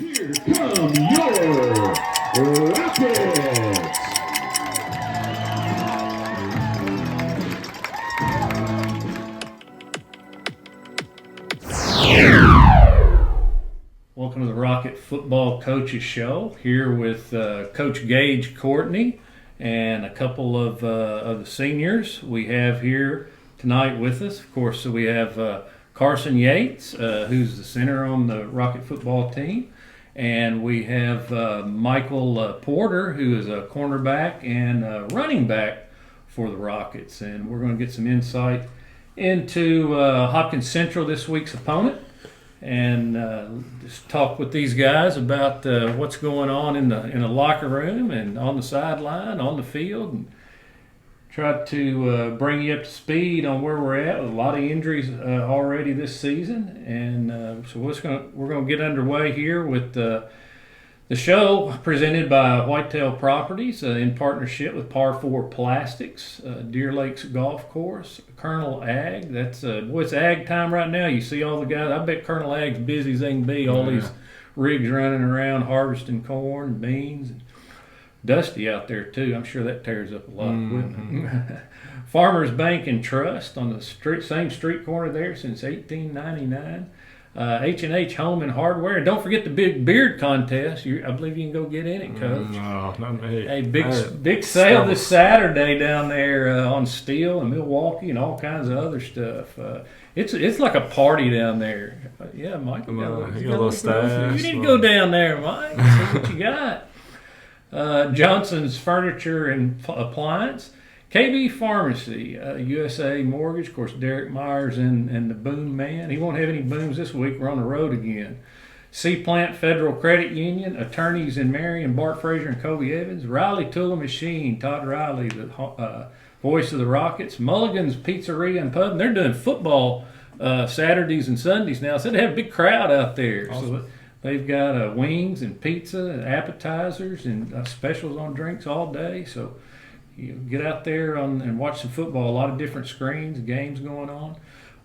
Here come your Rockets! Welcome to the Rocket Football Coaches Show. Here with Coach Courtney and a couple of the seniors we have here tonight with us. Of course, so we have Carson Yates, who's the center on the Rocket football team. And we have Michael Porter, who is a cornerback and running back for the Rockets. And we're going to get some insight into Hopkins Central, this week's opponent, and just talk with these guys about what's going on in the locker room and on the sideline, on the field, and try to bring you up to speed on where we're at. A lot of injuries already this season, and so we're going to get underway here with the show presented by Whitetail Properties in partnership with Par 4 Plastics, Deer Lakes Golf Course, Curnel Ag. That's it's ag time right now. You see all the guys. I bet Curnel Ag's busy as they can be. All these rigs running around harvesting corn and beans. Dusty out there too. I'm sure that tears up a lot of equipment. Farmers Bank and Trust on the same street corner there since 1899. H&H Home and Hardware. And don't forget the big beard contest. I believe you can go get in it, Coach. No, not me. A big sale this Saturday down there on steel and Milwaukee and all kinds of other stuff. It's like a party down there. Yeah, Mike. You got a little stash. You need to go down there, Mike. See what you got. Johnson's Furniture and Appliance, KB Pharmacy, USA Mortgage, of course, Darrick Myers and the Boom Man. He won't have any booms this week. We're on the road again. C-Plant Federal Credit Union, attorneys in Marion, Bart, Frazer, and Kobe Evans. Riley Tool and Machine, Todd Riley, the voice of the Rockets. Mulligan's Pizzeria and Pub. They're doing football Saturdays and Sundays now, so they have a big crowd out there. Awesome. So they've got wings and pizza and appetizers and specials on drinks all day. So you get out there and watch some football. A lot of different screens, games going on.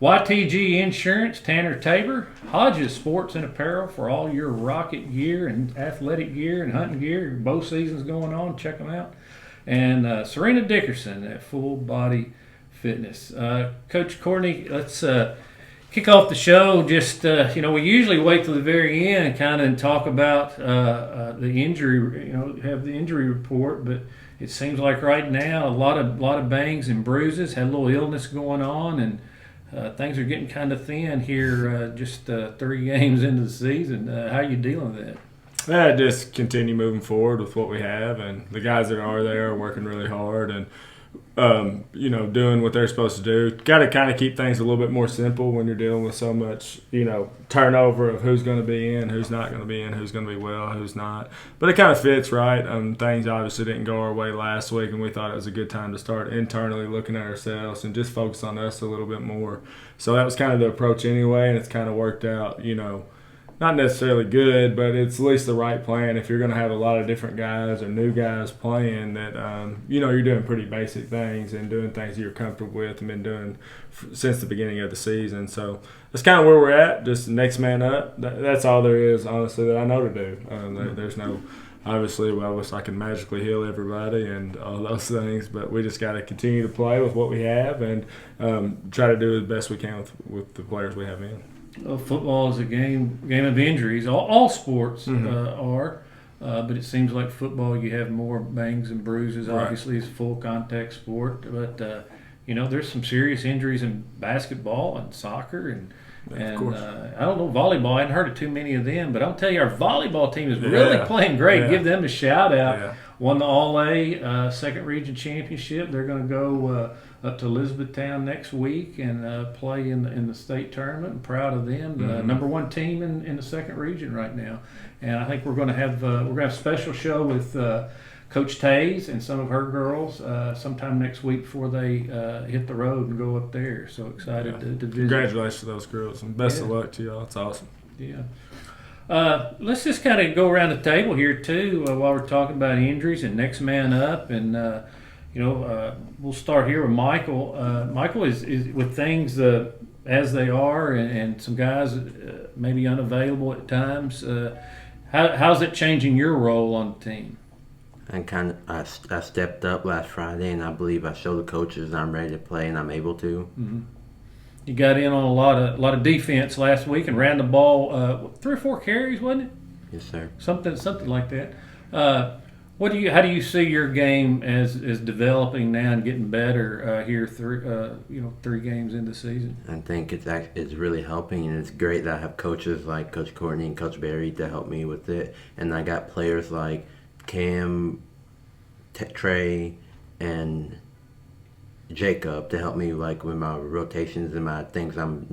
YTG Insurance, Tanner Tabor. Hodge's Sports and Apparel for all your Rocket gear and athletic gear and hunting gear. Both seasons going on. Check them out. And Serena Dickerson at Full Body Fitness. Coach Courtney, let's kick off the show. Just we usually wait till the very end and kind of talk about the injury. Have the injury report, but it seems like right now a lot of bangs and bruises. Had a little illness going on, and things are getting kind of thin here. Just 3 games into the season. How are you dealing with that? Yeah, just continue moving forward with what we have, and the guys that are there are working really hard and doing what they're supposed to do. Got to kind of keep things a little bit more simple when you're dealing with so much, turnover of who's going to be in, who's not going to be in, who's going to be well, who's not. But it kind of fits, right? Things obviously didn't go our way last week, and we thought it was a good time to start internally looking at ourselves and just focus on us a little bit more. So that was kind of the approach anyway, and it's kind of worked out, not necessarily good, but it's at least the right plan if you're going to have a lot of different guys or new guys playing that, you're doing pretty basic things and doing things that you're comfortable with and been doing since the beginning of the season. So that's kind of where we're at, just next man up. That's all there is, honestly, that I know to do. There's no – obviously, I wish I could magically heal everybody and all those things, but we just got to continue to play with what we have and try to do the best we can with the players we have in. Football is a game of injuries. All sports are, but it seems like football you have more bangs and bruises. Right. Obviously, it's a full contact sport, but there's some serious injuries in basketball and soccer and I don't know, volleyball. I hadn't heard of too many of them, but I'll tell you, our volleyball team is really playing great. Yeah. Give them a shout out. Yeah. Won the All-A Second Region Championship. They're going to go up to Elizabethtown next week and play in the state tournament. I'm proud of them. The number 1 team in the second region right now. And I think we're going to have a special show with Coach Tays and some of her girls sometime next week before they hit the road and go up there. So excited to visit. Congratulations to those girls and best of luck to y'all. It's awesome. Yeah. Let's just kind of go around the table here too while we're talking about injuries and next man up, and we'll start here with Michael. Michael is with things as they are, and some guys maybe unavailable at times. How's it changing your role on the team? I stepped up last Friday, and I believe I showed the coaches I'm ready to play, and I'm able to. Mm-hmm. You got in on a lot of defense last week and ran the ball 3 or 4 carries, wasn't it? Yes, sir. Something like that. How do you see your game as developing now and getting better here 3 games into the season? I think it's really helping, and it's great that I have coaches like Coach Courtney and Coach Barry to help me with it, and I got players like Cam, Trey, and Jacob to help me like with my rotations and my things I'm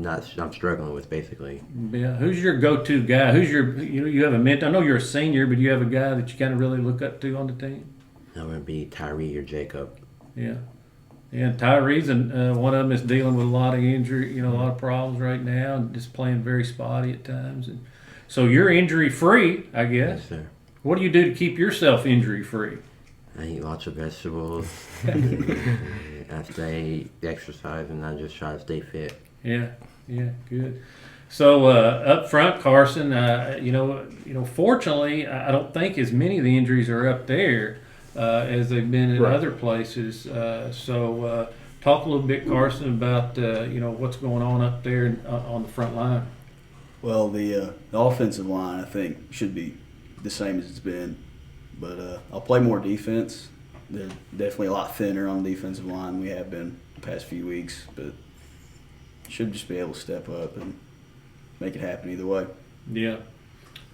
struggling with basically. Yeah, who's your go-to guy? Who's your you have a mentor? I know you're a senior, but you have a guy that you kind of really look up to on the team. That would be Tyree or Jacob. Yeah, and Tyree's and one of them is dealing with a lot of injury, a lot of problems right now, and just playing very spotty at times. And so you're injury free, I guess. Yes, sir. What do you do to keep yourself injury free? I eat lots of vegetables. I stay exercise, and I just try to stay fit. Yeah, good. So up front, Carson, fortunately, I don't think as many of the injuries are up there as they've been in other places. So talk a little bit, Carson, about what's going on up there on the front line. Well, the offensive line, I think, should be the same as it's been, but I'll play more defense. They're definitely a lot thinner on the defensive line than we have been the past few weeks, but should just be able to step up and make it happen either way. Yeah.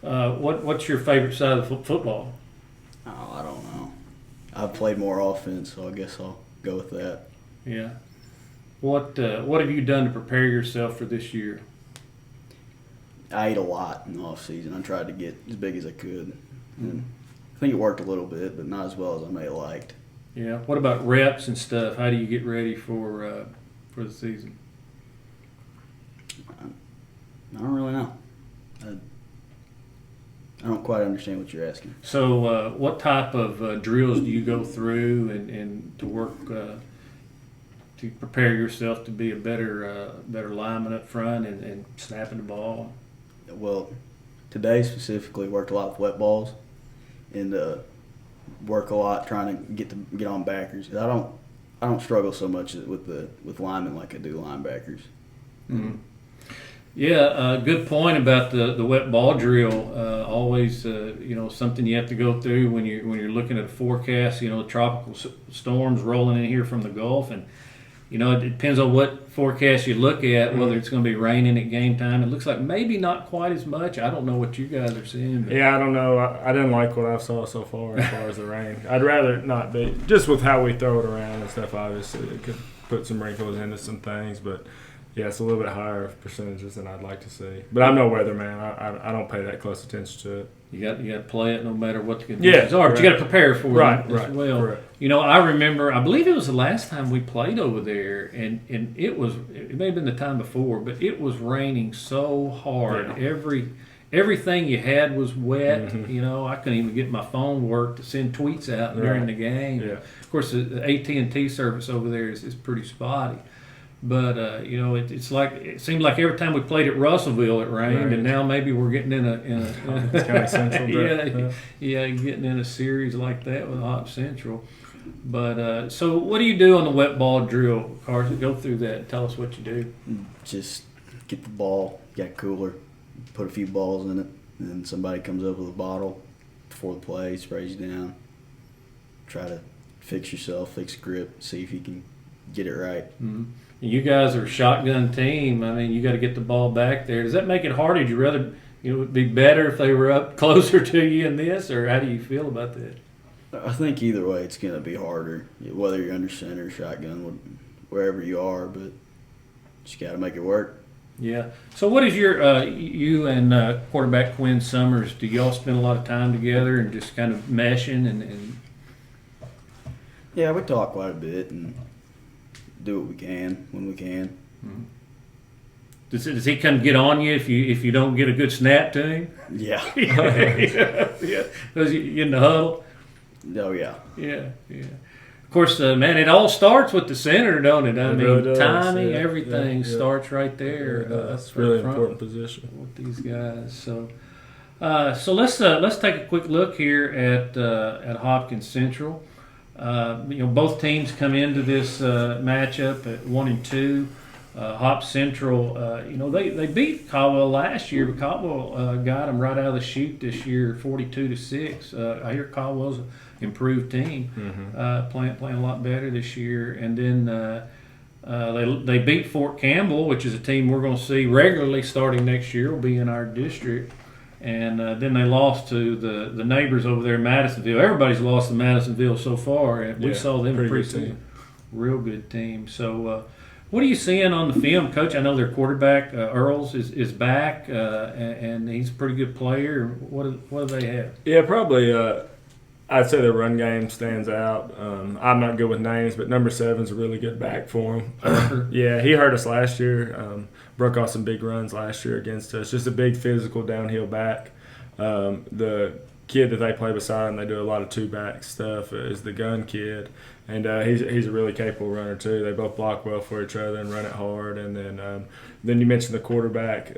What's your favorite side of football? Oh, I don't know. I've played more offense, so I guess I'll go with that. Yeah. What have you done to prepare yourself for this year? I ate a lot in the off season. I tried to get as big as I could. And I think it worked a little bit, but not as well as I may have liked. Yeah. What about reps and stuff? How do you get ready for the season? I don't really know. I don't quite understand what you're asking. So what type of drills do you go through and to work to prepare yourself to be a better lineman up front and snapping the ball? Well, today specifically worked a lot with wet balls and work a lot trying to get on backers. I don't struggle so much with linemen like I do linebackers. Mm-hmm. Yeah, good point about the wet ball drill. Always, something you have to go through when you're looking at a forecast. Tropical storms rolling in here from the Gulf, and it depends on what forecast you look at, whether it's going to be raining at game time. It looks like maybe not quite as much. I don't know what you guys are seeing. But. Yeah, I don't know. I didn't like what I saw so far as the rain. I'd rather it not be. Just with how we throw it around and stuff, obviously, it could put some wrinkles into some things. But, yeah, it's a little bit higher percentages than I'd like to see. But I'm no weatherman. I don't pay that close attention to it. You got to play it no matter what the conditions are. But you got to prepare for it as well. Correct. I remember, I believe it was the last time we played over there, and it may have been the time before, but it was raining so hard. Yeah. Everything you had was wet. Mm-hmm. I couldn't even get my phone work to send tweets out during the game. Yeah. Of course, the AT&T service over there is pretty spotty. But it seemed like every time we played at Russellville it rained, and now maybe we're getting in a County Central. Getting in a series like that with Hopkins Central. But so what do you do on the wet ball drill, Carson? Go through that and tell us what you do. Just get the ball, get a cooler, put a few balls in it, and then somebody comes up with a bottle before the play, sprays you down. Try to fix yourself, fix grip, see if you can get it right. Mm-hmm. You guys are a shotgun team. I mean, you got to get the ball back there. Does that make it harder? Would you rather it would be better if they were up closer to you in this, or how do you feel about that? I think either way it's going to be harder, whether you're under center, shotgun, wherever you are, but just got to make it work. Yeah. So what is your you and quarterback Quinn Summers, do y'all spend a lot of time together and just kind of meshing and Yeah, we talk quite a bit and do what we can when we can. Mm-hmm. Does he kind of get on you if you don't get a good snap to him? Yeah. yeah. Does you in the huddle? Oh, yeah. Yeah. Of course, man, it all starts with the center, don't it? I mean, really timing, everything starts right there. That's a really important position with these guys. So, So let's take a quick look here at Hopkins Central. Both teams come into this matchup at 1-2. Hop Central, they beat Caldwell last year, but Caldwell got them right out of the chute this year, 42-6. I hear Caldwell's an improved team, playing a lot better this year. And then they beat Fort Campbell, which is a team we're going to see regularly starting next year. Will be in our district. And then they lost to the neighbors over there in Madisonville. Everybody's lost to Madisonville so far, and we saw them pretty real good team. So. What are you seeing on the film, Coach? I know their quarterback, Earls, is back, and he's a pretty good player. What do they have? Yeah, probably I'd say their run game stands out. I'm not good with names, but number 7's a really good back for him. Yeah, he hurt us last year. Broke off some big runs last year against us. Just a big physical downhill back. The kid that they play beside him, they do a lot of two-back stuff, is the gun kid. And he's a really capable runner too. They both block well for each other and run it hard. And then you mentioned the quarterback.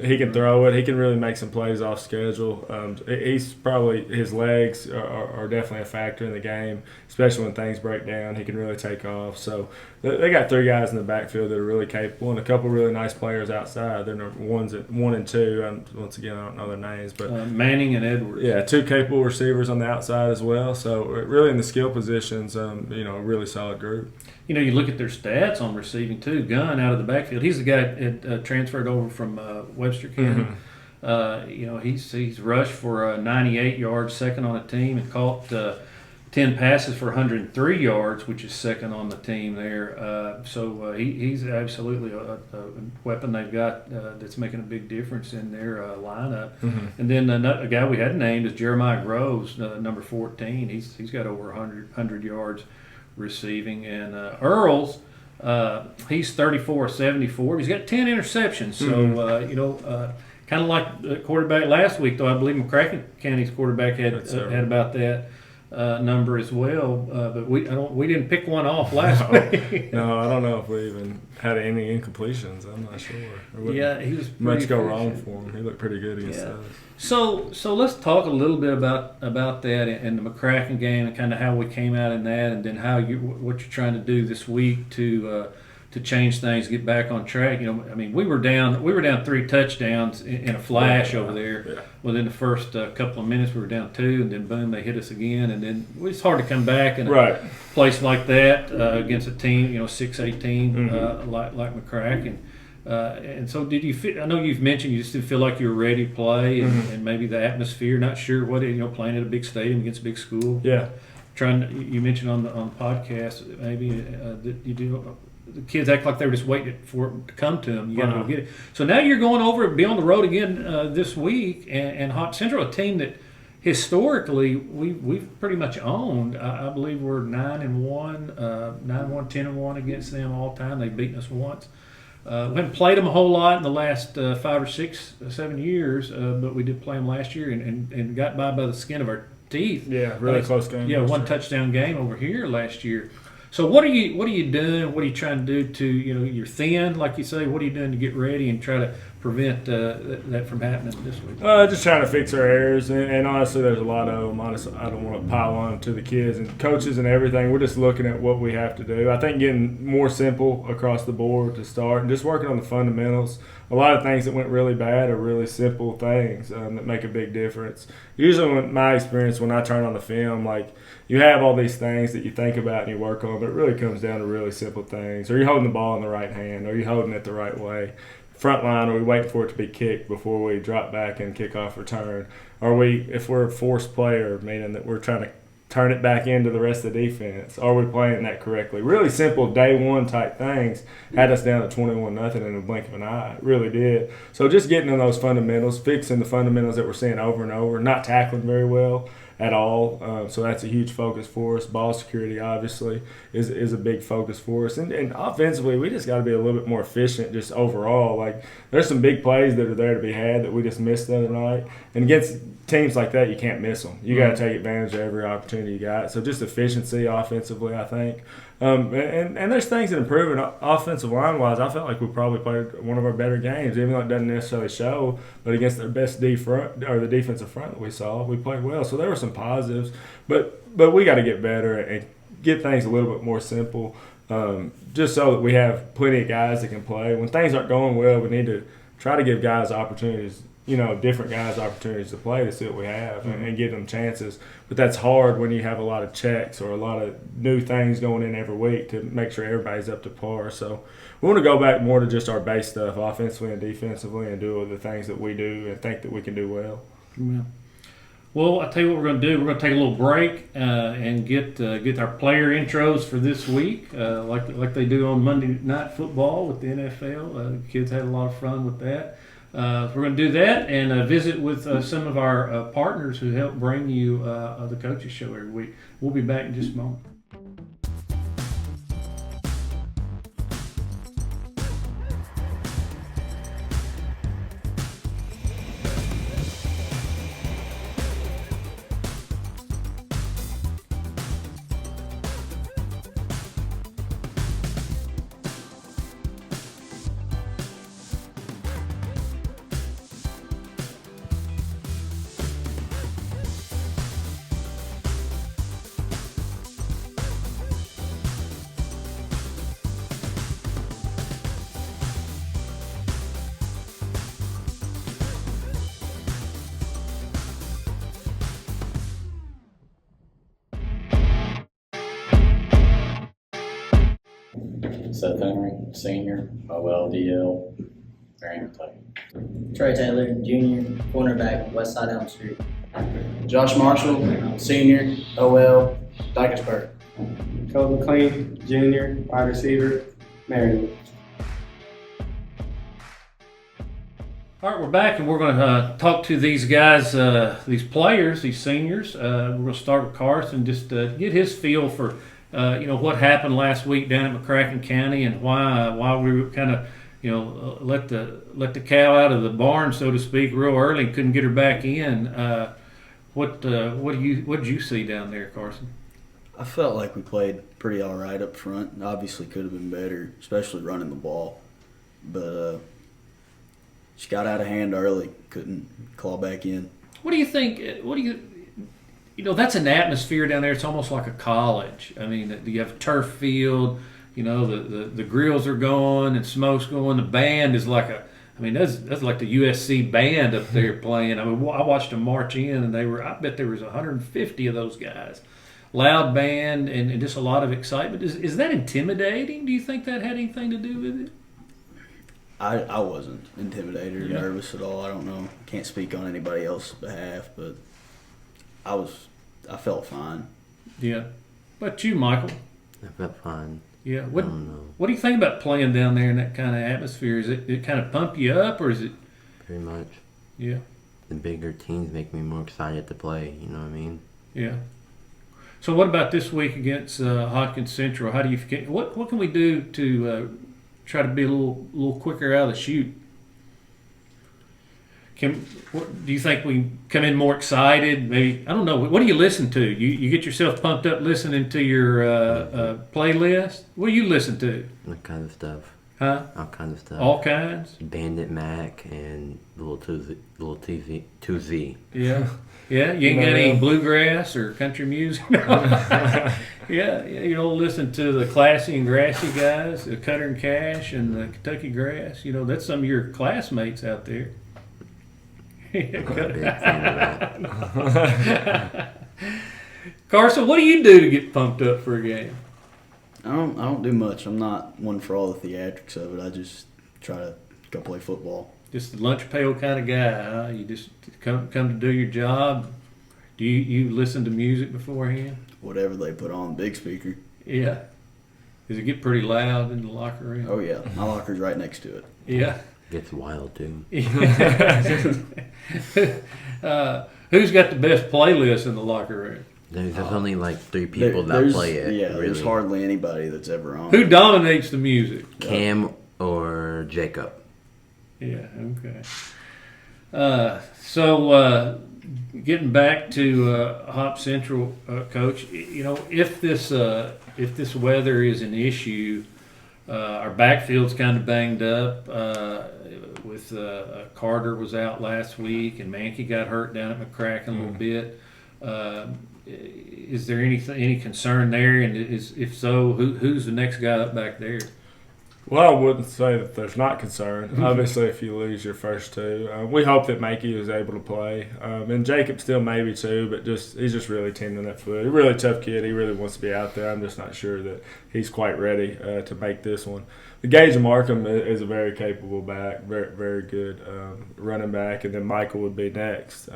He can throw it. He can really make some plays off schedule. He's probably his legs are definitely a factor in the game, especially when things break down. He can really take off. So they got 3 guys in the backfield that are really capable, and a couple really nice players outside. They're number 1 and 2. Once again, I don't know their names, but Manning and Edwards. Yeah, 2 capable receivers on the outside as well. So really in the skill positions, a really solid group. You look at their stats on receiving too. Gunn out of the backfield. He's the guy that transferred over from Webster County. He's rushed for 98 yards, second on the team, and caught 10 passes for 103 yards, which is second on the team there. So he's absolutely a weapon they've got that's making a big difference in their lineup. And then a guy we hadn't named is Jeremiah Groves, number 14. He's got over 100 yards receiving. And Earls, he's 34-74. He's got 10 interceptions. So, kind of like the quarterback last week, though I believe McCracken County's quarterback had about that number as well. But we didn't pick one off last week. No, I don't know if we even had any incompletions. I'm not sure. Yeah, he was much go wrong for him. He looked pretty good against us. So let's talk a little bit about that and the McCracken game and kind of how we came out in that, and then what you're trying to do this week to change things, get back on track. We were down 3 touchdowns in a flash over there. Yeah. Within the first couple of minutes, we were down 2, and then boom, they hit us again. And then it's hard to come back in a place like that against a team, 6-8 team like McCracken. And so, did you feel? I know you've mentioned you just didn't feel like you were ready to play, and maybe the atmosphere. Not sure what playing at a big stadium against a big school. Yeah. You mentioned on the podcast maybe that you do. The kids act like they were just waiting for it to come to them. You got to go get it. So now you're going over and be on the road again this week, and Hopkins Central, a team that historically we've pretty much owned. I believe we're 9-1, 10-1 against them all time. They've beaten us once. We haven't played them a whole lot in the last 5 or 6, 7 years, but we did play them last year and got by the skin of our teeth. Yeah, really close game. Yeah, one touchdown game over here last year. So what are you doing? What are you trying to do to you're thin, like you say? What are you doing to get ready and try to prevent that from happening this week? Just trying to fix our errors, and honestly, there's a lot of them. Honestly, I don't want to pile on to the kids and coaches and everything. We're just looking at what we have to do. I think getting more simple across the board to start, and just working on the fundamentals. A lot of things that went really bad are really simple things that make a big difference. Usually, in my experience, when I turn on the film, like, you have all these things that you think about and you work on, but it really comes down to really simple things. Are you holding the ball in the right hand? Are you holding it the right way? Front line, are we waiting for it to be kicked before we drop back and kick off return? If we're a forced player, meaning that we're trying to turn it back into the rest of the defense, are we playing that correctly? Really simple day one type things had us down to 21-0 in a blink of an eye. It really did. So just getting in those fundamentals, fixing the fundamentals that we're seeing over and over, not tackling very well at all. So that's a huge focus for us. Ball security, obviously, is a big focus for us. And offensively, we just got to be a little bit more efficient just overall. Like, there's some big plays that are there to be had that we just missed the other night. And against teams like that, you can't miss them. You got to take advantage of every opportunity you got. So just efficiency offensively, I think. And there's things that improve. And offensive line wise, I felt like we probably played one of our better games, even though it doesn't necessarily show. But against their best front or the defensive front that we saw, we played well. So there were some positives, but we got to get better and get things a little bit more simple, just so that we have plenty of guys that can play. When things aren't going well, we need to try to give guys opportunities. Different guys opportunities to play to see what we have and give them chances. But that's hard when you have a lot of checks or a lot of new things going in every week to make sure everybody's up to par. So we want to go back more to just our base stuff, offensively and defensively, and do the things that we do and think that we can do well. Yeah. Well, I'll tell you what we're going to do. We're going to take a little break and get our player intros for this week, like they do on Monday Night Football with the NFL. The kids had a lot of fun with that. We're going to do that and visit with some of our partners who help bring you the Coaches Show every week. We'll be back in just a moment. Seth Henry, Senior, OLDL, Marion, Kentucky. Trey Taylor, Jr., cornerback, Westside Elm Street. Josh Marshall, Senior, OL, Dickerson. Cole McLean, Jr., wide receiver, Marion. All right, we're back, and we're going to talk to these guys, these players, these seniors. We're going to start with Carson, just get his feel for what happened last week down at McCracken County and why we were kind of let the cow out of the barn, so to speak, real early and couldn't get her back in. What did you see down there, Carson? I felt like we played pretty all right up front. Obviously could have been better, especially running the ball. But just got out of hand early, couldn't claw back in. What do you think? That's an atmosphere down there. It's almost like a college. I mean, you have a turf field. The grills are going and smoke's going. The band is like that's like the USC band up there playing. I mean, I watched them march in, and I bet there was 150 of those guys. Loud band and just a lot of excitement. Is that intimidating? Do you think that had anything to do with it? I wasn't intimidated or nervous at all. I don't know. Can't speak on anybody else's behalf, but I felt fine. Yeah. But you, Michael? I felt fine. Yeah. I don't know. What do you think about playing down there in that kind of atmosphere? Is it kind of pump you up, or is it? Pretty much. Yeah. The bigger teams make me more excited to play. You know what I mean? Yeah. So what about this week against Hopkins Central? How do you what can we do to try to be a little quicker out of the chute? Do you think we come in more excited? Maybe, I don't know. What do you listen to? You get yourself pumped up listening to your playlist? What do you listen to? All kinds of stuff. Huh? All kinds of stuff. All kinds? Bandit Mac and Little 2Z. Yeah. Yeah, you ain't got any bluegrass or country music? Yeah, you don't listen to the classy and grassy guys, the Cutter and Cash and the Kentucky Grass. That's some of your classmates out there. Carson, what do you do to get pumped up for a game? I don't do much. I'm not one for all the theatrics of it. I just try to go play football. Just a lunch pail kind of guy, huh? You just come to do your job. Do you listen to music beforehand? Whatever they put on, big speaker. Yeah. Does it get pretty loud in the locker room? Oh yeah, my locker's right next to it. Yeah. Gets wild too. Who's got the best playlist in the locker room? There's only like 3 people that play it. Yeah, really. there's hardly anybody that's ever on. Who dominates the music? Cam or Jacob. Yeah, okay. So getting back to Hop Central, Coach, if this weather is an issue, our backfield's kind of banged up. With Carter was out last week, and Mankey got hurt down at McCracken a little bit. Is there any concern there? And if so, who's the next guy up back there? Well, I wouldn't say that there's not concern. Obviously, if you lose your first two, we hope that Mankey was able to play, and Jacob still maybe too, but he's just really tending that foot. He's a really tough kid. He really wants to be out there. I'm just not sure that he's quite ready to make this one. The Gage and Markham is a very capable back, very very good running back, and then Michael would be next.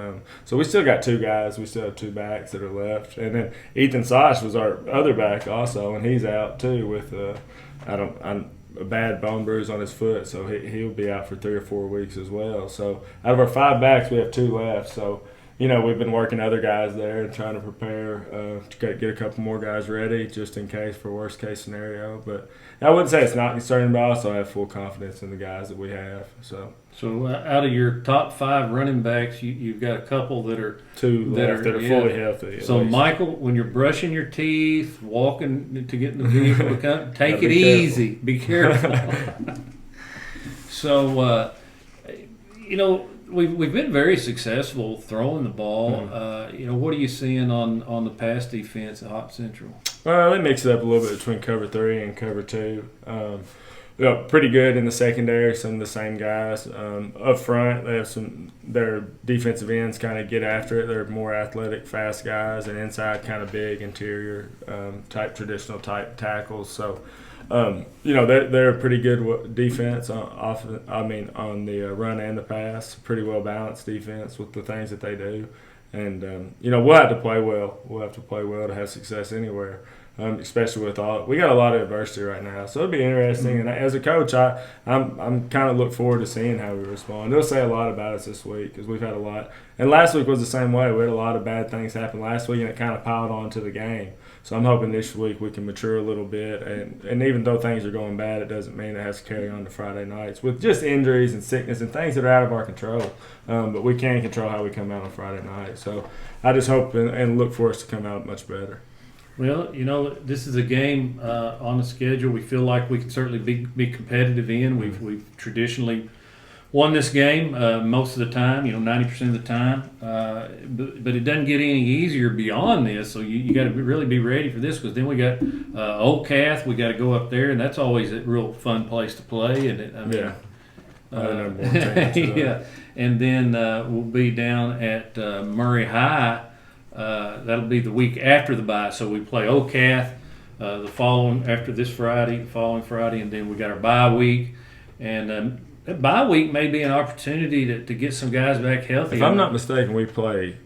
So we still got two guys. We still have two backs that are left, and then Ethan Sosh was our other back also, and he's out too with a bad bone bruise on his foot, so he'll be out for 3 or 4 weeks as well. So out of our 5 backs, we have 2 left. So, we've been working other guys there and trying to prepare to get a couple more guys ready just in case for worst case scenario. But I wouldn't say it's not concerning, but I also have full confidence in the guys that we have. So out of your top 5 running backs, you've got a couple that are 2 left that are fully healthy. So Michael, when you're brushing your teeth, walking to get in the vehicle, take it easy. Be careful. So we've been very successful throwing the ball. What are you seeing on the pass defense at Hop Central? Well, they mix it up a little bit between cover 3 and cover 2. Pretty good in the secondary, some of the same guys. Up front, they have their defensive ends kind of get after it. They're more athletic, fast guys, and inside kind of big interior traditional type tackles. So, they're a pretty good defense on the run and the pass. Pretty well balanced defense with the things that they do. And, we'll have to play well. We'll have to play well to have success anywhere. Especially with we got a lot of adversity right now, so it'll be interesting. And as a coach, I'm kind of look forward to seeing how we respond. They'll say a lot about us this week because we've had a lot. And last week was the same way. We had a lot of bad things happen last week, and it kind of piled on to the game. So I'm hoping this week we can mature a little bit. And even though things are going bad, it doesn't mean it has to carry on to Friday nights with just injuries and sickness and things that are out of our control. But we can control how we come out on Friday night. So I just hope and look for us to come out much better. Well, this is a game on the schedule we feel like we can certainly be competitive in. We've traditionally won this game most of the time, 90% of the time. But it doesn't get any easier beyond this, so you got to really be ready for this because then we got Old Cath. We got to go up there, and that's always a real fun place to play. And yeah. And then we'll be down at Murray High. That'll be the week after the bye. So we play OCATH the following Friday, and then we got our bye week. And that bye week may be an opportunity to get some guys back healthy. If I'm not mistaken, we play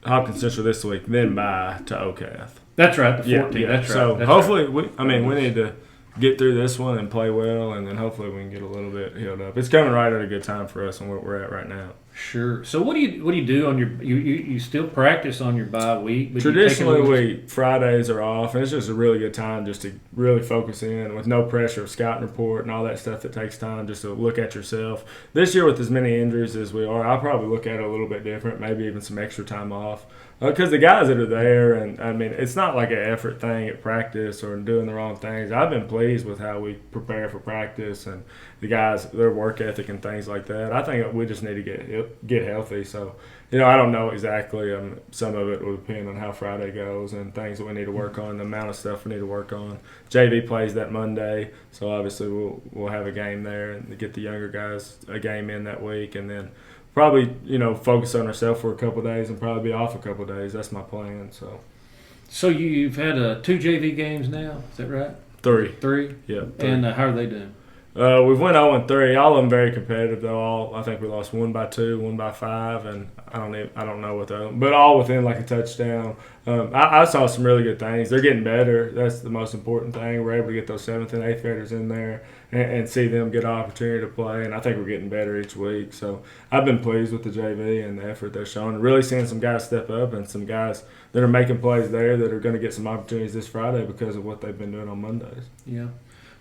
Hopkins Central this week, then bye to OCATH. That's right, the 14th. Yeah. That's right. So that's hopefully, right. we need to get through this one and play well, and then hopefully we can get a little bit healed up. It's coming right at a good time for us and where we're at right now. Sure. So what do you do on you still practice on your bye week? But Traditionally, Fridays are off, and it's just a really good time just to really focus in with no pressure of scouting report and all that stuff that takes time just to look at yourself. This year with as many injuries as we are, I'll probably look at it a little bit different, maybe even some extra time off. Because the guys that are there, and it's not like an effort thing at practice or doing the wrong things. I've been pleased with how we prepare for practice and the guys, their work ethic and things like that. I think we just need to get healthy. So, I don't know exactly. Some of it will depend on how Friday goes and things that we need to work on, the amount of stuff we need to work on. JV plays that Monday, so obviously we'll have a game there and get the younger guys a game in that week, and then probably, focus on ourselves for a couple of days and probably be off a couple of days. That's my plan. So you've had 2 JV games now, is that right? 3. 3? Yeah. 3. And how are they doing? We've went 0-3. All of them very competitive though. I think we lost 1 by 2, 1 by 5, and I don't know what those, but all within like a touchdown. I saw some really good things. They're getting better. That's the most important thing. We're able to get those 7th and 8th graders in there and see them get an opportunity to play. And I think we're getting better each week. So I've been pleased with the JV and the effort they're showing. Really seeing some guys step up and some guys that are making plays there that are going to get some opportunities this Friday because of what they've been doing on Mondays. Yeah.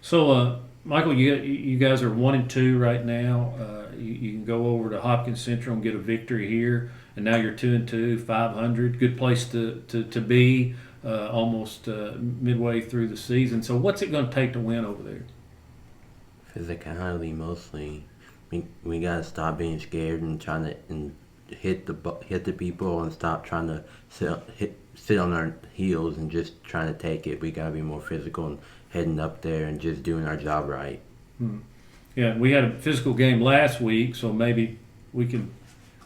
So Michael, you guys are 1-2 right now. You can go over to Hopkins Central and get a victory here, and now you're 2-2, 500. Good place to be almost midway through the season. So what's it going to take to win over there? Physicality mostly. We gotta stop being scared and trying to hit the people and stop trying to sit on our heels and just trying to take it. We gotta be more physical and heading up there and just doing our job right. Yeah, we had a physical game last week, so maybe we can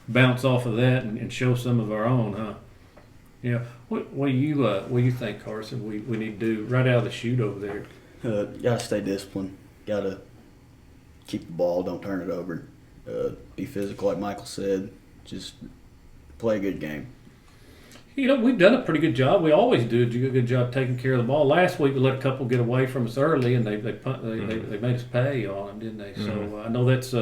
bounce off of that and show some of our own, huh? Yeah. What do you think, Carson? We need to do right out of the chute over there. Gotta stay disciplined. Gotta keep the ball, don't turn it over. Be physical, like Michael said. Just play a good game. We've done a pretty good job. We always do a good job taking care of the ball. Last week we let a couple get away from us early, and they made us pay on them, didn't they? Mm-hmm. So I know that's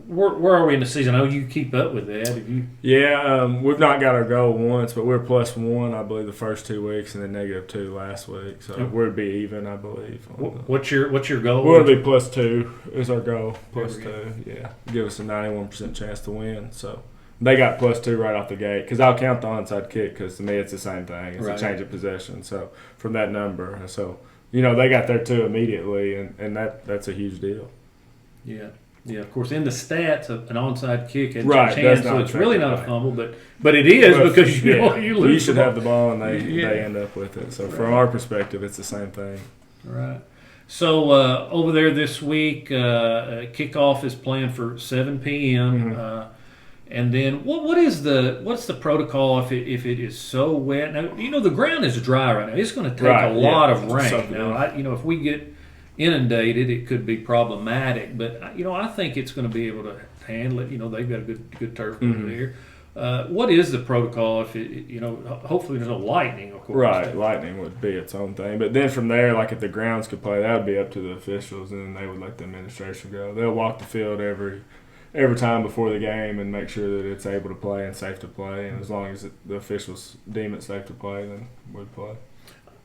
where are we in the season? I know you keep up with that. Yeah, we've not got our goal once, but we're +1, I believe, the first 2 weeks, and then -2 last week. So we'd be even, I believe. What's your goal? We're going to be +2 is our goal. +2, yeah. Give us a 91% chance to win. So they got +2 right off the gate because I'll count the onside kick because to me it's the same thing. It's a change of possession. So from that number, so they got their 2 immediately, and that's a huge deal. Yeah. Yeah, of course, in the stats, an onside kick at right, chance, so it's really not a fumble, but it is because you lose. You should have the ball, and they end up with it. So from our perspective, it's the same thing. Right. So over there this week, kickoff is planned for 7 p.m. Mm-hmm. And then what's the protocol if it is so wet? Now the ground is dry right now. It's going to take a lot of rain. Now if we get inundated, it could be problematic, but I think it's going to be able to handle it. They've got a good turf over there. What is the protocol if hopefully there's no lightning, of course. Right, lightning would be its own thing, but then from there, like if the grounds could play, that would be up to the officials, and then they would let the administration go. They'll walk the field every time before the game and make sure that it's able to play and safe to play, and as long as the officials deem it safe to play, then we'd play.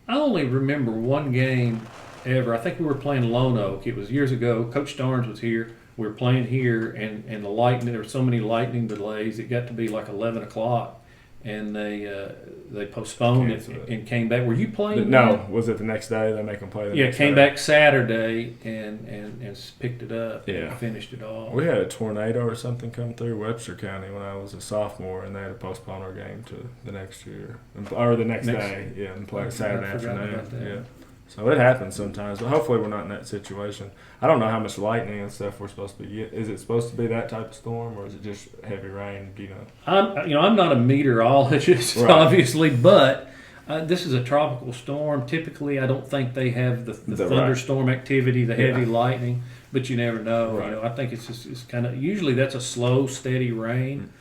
I only remember one game ever. I think we were playing Lone Oak. It was years ago. Coach Starnes was here. We were playing here, and the lightning. There were so many lightning delays. It got to be like 11 o'clock, and they postponed it and came back. Were you playing? No. Was it the next day? They make them play. Came back Saturday and picked it up. And finished it all. We had a tornado or something come through Webster County when I was a sophomore, and they had to postpone our game to the next year or the next day. Yeah, and play Saturday afternoon. Yeah. So it happens sometimes, but hopefully we're not in that situation. I don't know how much lightning and stuff we're supposed to be. Is it supposed to be that type of storm, or is it just heavy rain? Do you know? I'm not a meteorologist, obviously, but this is a tropical storm. Typically, I don't think they have the thunderstorm activity, the heavy lightning, but you never know. Right. I think it's kind of usually that's a slow, steady rain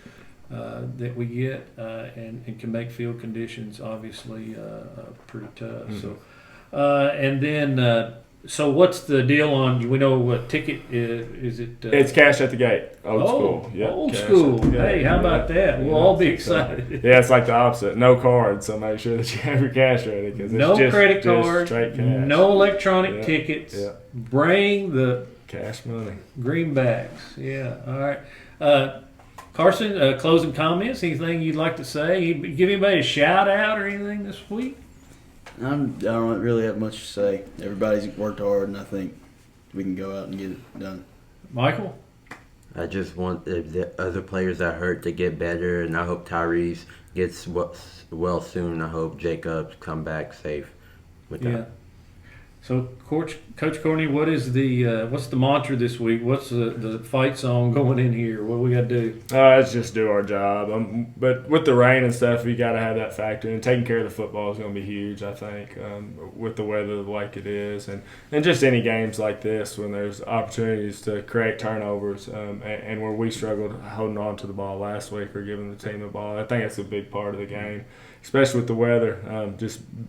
that we get and can make field conditions obviously pretty tough. Mm-hmm. So. And then, so what's the deal on? We know what ticket is it? It's cash at the gate. Old school. Yep, old school. Hey, how about that? We'll all be excited. Yeah, it's like the opposite. No cards, so make sure that you have your cash ready because no credit card, straight cash. No electronic tickets. Yeah. Bring the cash money. Greenbacks. Yeah. All right. Carson, closing comments. Anything you'd like to say? Give anybody a shout out or anything this week? I don't really have much to say. Everybody's worked hard, and I think we can go out and get it done. Michael? I just want the other players that hurt to get better, and I hope Tyrese gets well soon. I hope Jacobs come back safe with that. So, Coach Courtney, what's the mantra this week? What's the fight song going in here? What do we got to do? Let's just do our job. But with the rain and stuff, you got to have that factor. And taking care of the football is going to be huge, I think, with the weather like it is. And just any games like this when there's opportunities to create turnovers and where we struggled holding on to the ball last week or giving the team the ball. I think that's a big part of the game, especially with the weather.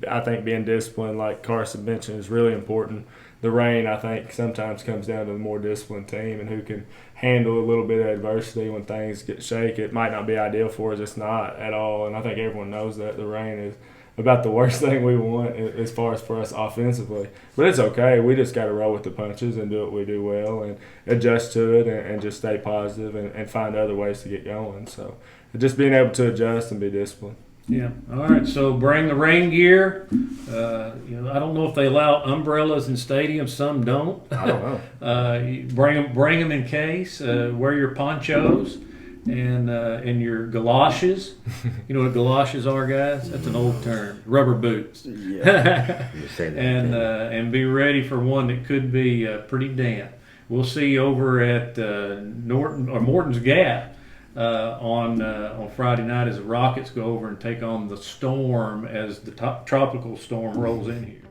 I think being disciplined, like Carson mentioned, is really important. The rain, I think, sometimes comes down to the more disciplined team and who can handle a little bit of adversity when things get shaky. It might not be ideal for us. It's not at all, and I think everyone knows that. The rain is about the worst thing we want as far as for us offensively. But it's okay. We just got to roll with the punches and do what we do well and adjust to it and just stay positive and find other ways to get going. So just being able to adjust and be disciplined. Yeah. All right. So bring the rain gear. I don't know if they allow umbrellas in stadiums. Some don't. I don't know. You bring them in case. Wear your ponchos and your galoshes. You know what galoshes are, guys? That's an old term. Rubber boots. Yeah. You say that. And be ready for one that could be pretty damp. We'll see you over at Morton's Gap. On Friday night as the Rockets go over and take on the Storm as the tropical storm rolls in here.